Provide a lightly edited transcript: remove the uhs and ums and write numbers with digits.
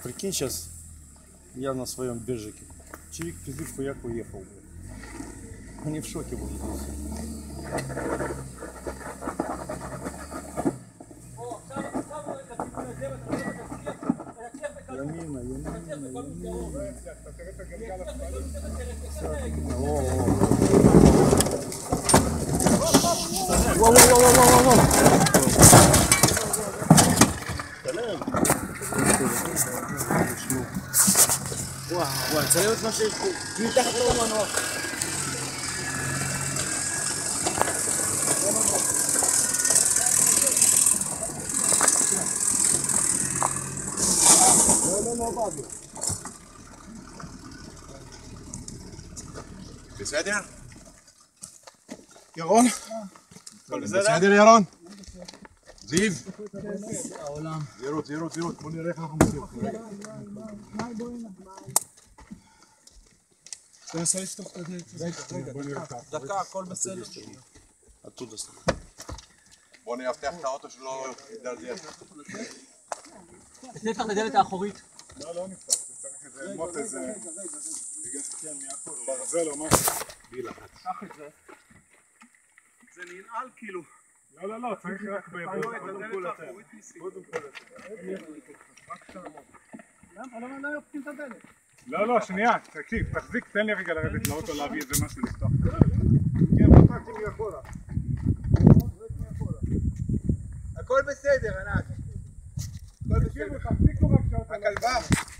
Прикинь, сейчас я на своем бежике. Чирик, пиздец, хуяк уехал. Они в шоке будут. ימינה. וואי, צלם את מה שיש פה, מתחת למנוע. בסדר? ירון? הכל בסדר ירון? זיו? זהירות, בוא נראה איך אנחנו מוצאים. תנסה לפתוח את הדלת. רגע, דקה, הכל בסדר. בוא נאבטח את האוטו שלו ידלדל. נפתח את הדלת האחורית. לא נפתח, צריך איזה מוט, איזה ברזל או משהו. קח את זה. זה ננעל כאילו. לא, צריך רק קודם כל אתם. למה לא יופקים את הדלת? לא, שנייה, תקשיב, תחזיק, תן לי רגע לרדת לאוטו להביא איזה משהו לפתוח. כן, בוא תקשיב מאחורה. הכל בסדר, ענת. תקשיבו, תחזיקו רק שאוטו. הכלבה.